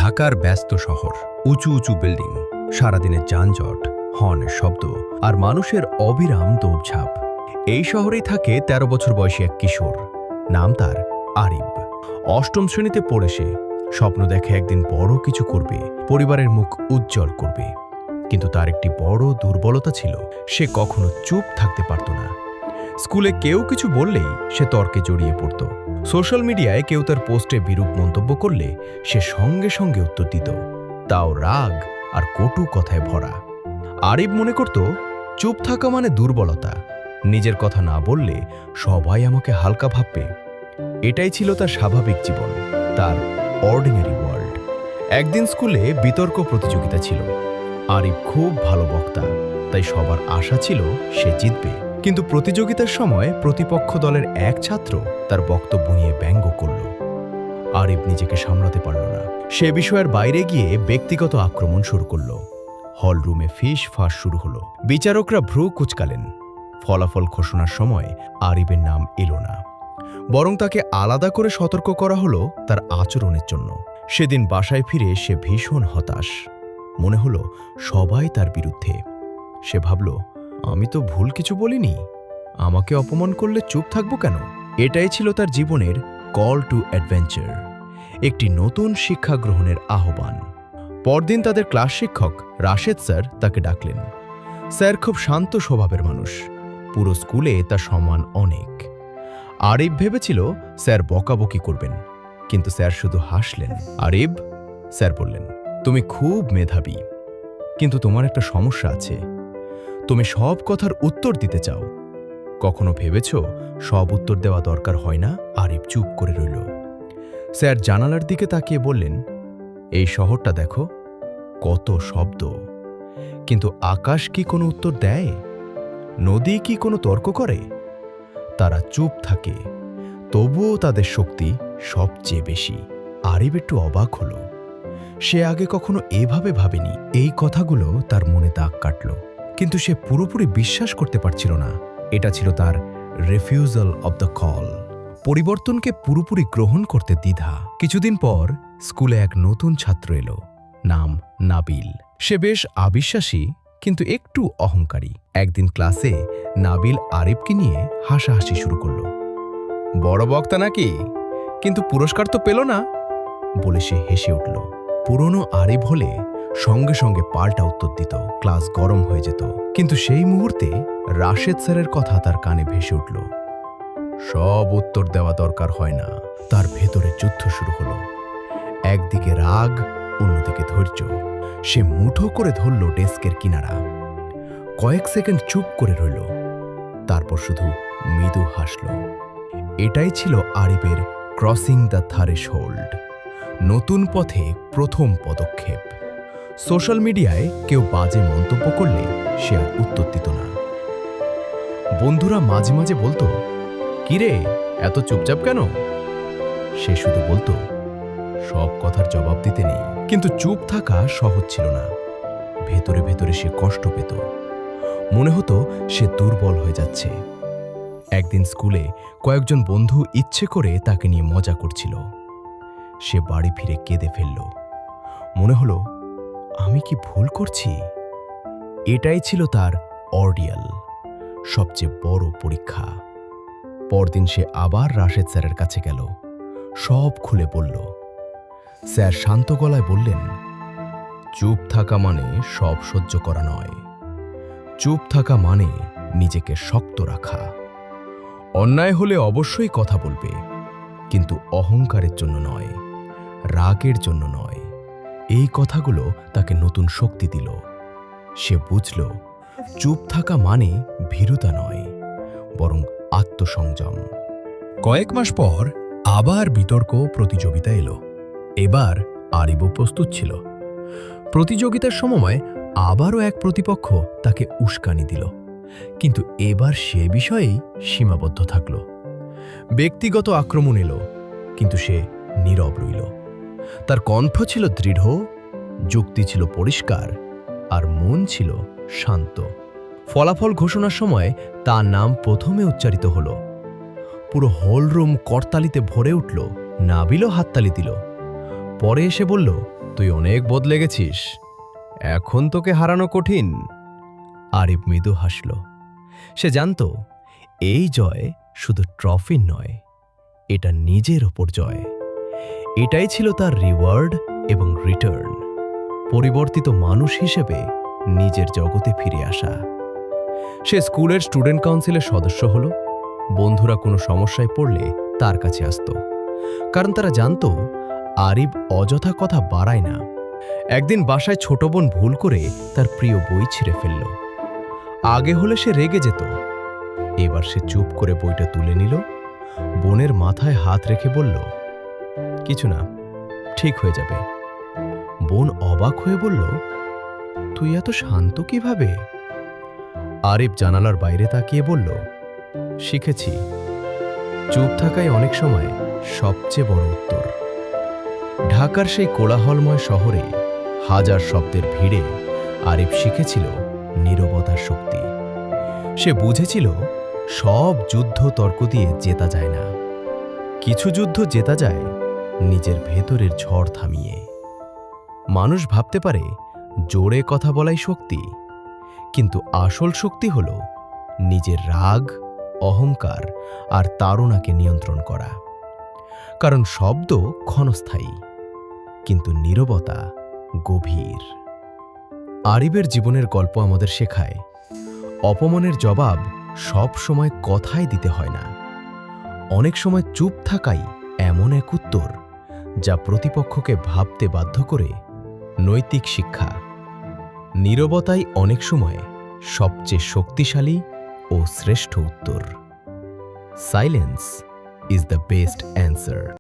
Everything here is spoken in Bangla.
ঢাকার ব্যস্ত শহর, উঁচু উঁচু বিল্ডিং, সারাদিনের যানজট, হর্নের শব্দ আর মানুষের অবিরাম দৌড়ঝাঁপ। এই শহরেই থাকে ১৩ বছর বয়সী এক কিশোর। নাম তার আরিব। অষ্টম শ্রেণীতে পড়ে সে স্বপ্ন দেখে একদিন বড় কিছু করবে, পরিবারের মুখ উজ্জ্বল করবে। কিন্তু তার একটি বড় দুর্বলতা ছিল, সে কখনো চুপ থাকতে পারত না। স্কুলে কেউ কিছু বললেই সে তর্কে জড়িয়ে পড়ত। সোশ্যাল মিডিয়ায় কেউ তার পোস্টে বিরূপ মন্তব্য করলে সে সঙ্গে সঙ্গে উত্তর দিত, তাও রাগ আর কটু কথায় ভরা। আরিব মনে করত চুপ থাকা মানে দুর্বলতা, নিজের কথা না বললে সবাই আমাকে হালকা ভাববে। এটাই ছিল তার স্বাভাবিক জীবন, তার অর্ডিনারি ওয়ার্ল্ড। একদিন স্কুলে বিতর্ক প্রতিযোগিতা ছিল। আরিব খুব ভালো বক্তা, তাই সবার আশা ছিল সে জিতবে। কিন্তু প্রতিযোগিতার সময় প্রতিপক্ষ দলের এক ছাত্র তার বক্তব্য নিয়ে ব্যঙ্গ করল। আরিব নিজেকে সামলাতে পারল না। সে বিষয়ের বাইরে গিয়ে ব্যক্তিগত আক্রমণ শুরু করল। হল রুমে ফিস ফাঁস শুরু হলো। বিচারকরা ভ্রু কুঁচকালেন। ফলাফল ঘোষণার সময় আরিবের নাম এলো না, বরং তাকে আলাদা করে সতর্ক করা হলো তার আচরণের জন্য। সেদিন বাসায় ফিরে সে ভীষণ হতাশ। মনে হলো সবাই তার বিরুদ্ধে। সে ভাবল, আমি তো ভুল কিছু বলিনি, আমাকে অপমান করলে চুপ থাকবো কেন? এটাই ছিল তার জীবনের কল টু অ্যাডভেঞ্চার, একটি নতুন শিক্ষা গ্রহণের আহ্বান। পরদিন তাদের ক্লাস শিক্ষক রাশেদ স্যার তাকে ডাকলেন। স্যার খুব শান্ত স্বভাবের মানুষ, পুরো স্কুলে তার সম্মান অনেক। আরিব ভেবেছিল স্যার বকাবকি করবেন, কিন্তু স্যার শুধু হাসলেন। আরিব, স্যার বললেন, তুমি খুব মেধাবী, কিন্তু তোমার একটা সমস্যা আছে। তুমি সব কথার উত্তর দিতে চাও। কখনো ভেবেছ সব উত্তর দেওয়া দরকার হয় না? আরিব চুপ করে রইল। স্যার জানালার দিকে তাকিয়ে বললেন, এই শহরটা দেখো, কত শব্দ, কিন্তু আকাশ কি কোনো উত্তর দেয়? নদী কি কোনো তর্ক করে? তারা চুপ থাকে, তবুও তাদের শক্তি সবচেয়ে বেশি। আরিব একটু অবাক হল। সে আগে কখনো এভাবে ভাবেনি। এই কথাগুলো তার মনে দাগ কাটল, কিন্তু সে পুরোপুরি বিশ্বাস করতে পারছিল না। এটা ছিল তার রিফিউজাল অব দ্য কল, পরিবর্তনকে পুরোপুরি গ্রহণ করতে দ্বিধা। কিছুদিন পর স্কুলে এক নতুন ছাত্র এলো, নাম নাবিল। সে বেশ আবিশ্বাসী, কিন্তু একটু অহংকারী। একদিন ক্লাসে নাবিল আরিবকে নিয়ে হাসাহাসি শুরু করল। বড় বক্তা নাকি, কিন্তু পুরস্কার তো পেল না বলে সে হেসে উঠল। পুরনো আরিব হলে সঙ্গে সঙ্গে পাল্টা উত্তর দিত, ক্লাস গরম হয়ে যেত। কিন্তু সেই মুহূর্তে রাশেদ স্যারের কথা তার কানে ভেসে উঠল। সব উত্তর দেওয়া দরকার হয় না। তার ভেতরে যুদ্ধ শুরু হলো। একদিকে রাগ, অন্যদিকে ধৈর্য। সে মুঠো করে ধরল ডেস্কের কিনারা। কয়েক সেকেন্ড চুপ করে রইল, তারপর শুধু মৃদু হাসল। এটাই ছিল আরিবের ক্রসিং দ্য থ্রেশহোল্ড, নতুন পথে প্রথম পদক্ষেপ। সোশ্যাল মিডিয়ায় কেউ বাজে মন্তব্য করলে সে আর উত্তর দিত না। বন্ধুরা মাঝে মাঝে বলতো, কিরে এত চুপচাপ কেন? সে শুধু বলতো, সব কথার জবাব দিতে নেই। কিন্তু চুপ থাকা সহজ ছিল না। ভেতরে ভেতরে সে কষ্ট পেত। মনে হতো সে দুর্বল হয়ে যাচ্ছে। একদিন স্কুলে কয়েকজন বন্ধু ইচ্ছে করে তাকে নিয়ে মজা করছিল। সে বাড়ি ফিরে কেঁদে ফেলল। মনে হলো, আমি কি ভুল করছি? এটাই ছিল তার অর্ডিয়াল, সবচেয়ে বড় পরীক্ষা। পরদিন সে আবার রাশেদ স্যারের কাছে গেল, সব খুলে বলল। স্যার শান্ত গলায় বললেন, চুপ থাকা মানে সব সহ্য করা নয়। চুপ থাকা মানে নিজেকে শক্ত রাখা। অন্যায় হলে অবশ্যই কথা বলবে, কিন্তু অহংকারের জন্য নয়, রাগের জন্য নয়। এই কথাগুলো তাকে নতুন শক্তি দিল। সে বুঝল, চুপ থাকা মানে ভীরুতা নয়, বরং আত্মসংযম। কয়েক মাস পর আবার বিতর্ক প্রতিযোগিতা এলো। এবার আরিবও প্রস্তুত ছিল। প্রতিযোগিতার সময় আবারও এক প্রতিপক্ষ তাকে উস্কানি দিল, কিন্তু এবার সে বিষয়েই সীমাবদ্ধ থাকল। ব্যক্তিগত আক্রমণ এলো, কিন্তু সে নীরব রইল। তার কণ্ঠ ছিল দৃঢ়, যুক্তি ছিল পরিষ্কার, আর মন ছিল শান্ত। ফলাফল ঘোষণার সময় তার নাম প্রথমে উচ্চারিত হল। পুরো হলরুম করতালিতে ভরে উঠল। নাবিলও হাততালি দিল। পরে এসে বলল, তুই অনেক বদলে গেছিস, এখন তোকে হারানো কঠিন। আরিফ মৃদু হাসল। সে জানত এই জয় শুধু ট্রফির নয়, এটা নিজের ওপর জয়। এটাই ছিল তার রিওয়ার্ড এবং রিটার্ন, পরিবর্তিত মানুষ হিসেবে নিজের জগতে ফিরে আসা। সে স্কুলের স্টুডেন্ট কাউন্সিলের সদস্য হল। বন্ধুরা কোনো সমস্যায় পড়লে তার কাছে আসত, কারণ তারা জানত আরিফ অযথা কথা বাড়ায় না। একদিন বাসায় ছোট বোন ভুল করে তার প্রিয় বই ছিঁড়ে ফেলল। আগে হলে সে রেগে যেত, এবার সে চুপ করে বইটা তুলে নিল, বোনের মাথায় হাত রেখে বলল, কিছু না, ঠিক হয়ে যাবে। বোন অবাক হয়ে বলল, তুই এত শান্ত কিভাবে? আরিফ জানালার বাইরে তাকিয়ে বলল, শিখেছি, চুপ থাকাই অনেক সময় সবচেয়ে বড় উত্তর। ঢাকার সেই কোলাহলময় শহরে হাজার শব্দের ভিড়ে আরিফ শিখেছিল নীরবতার শক্তি। সে বুঝেছিল সব যুদ্ধ তর্ক দিয়ে জেতা যায় না, কিছু যুদ্ধ জেতা যায় নিজের ভেতরের ঝড় থামিয়ে। মানুষ ভাবতে পারে জোরে কথা বলাই শক্তি, কিন্তু আসল শক্তি হল নিজের রাগ, অহংকার আর তাড়নাকে নিয়ন্ত্রণ করা। কারণ শব্দ ক্ষণস্থায়ী, কিন্তু নীরবতা গভীর। আরিফের জীবনের গল্প আমাদের শেখায়, অপমানের জবাব সব সময় কথায় দিতে হয় না, অনেক সময় চুপ থাকাই এমন এক উত্তর যা প্রতিপক্ষকে ভাবতে বাধ্য করে। নৈতিক শিক্ষা, নীরবতাই অনেক সময় সবচেয়ে শক্তিশালী ও শ্রেষ্ঠ উত্তর। Silence is the best answer.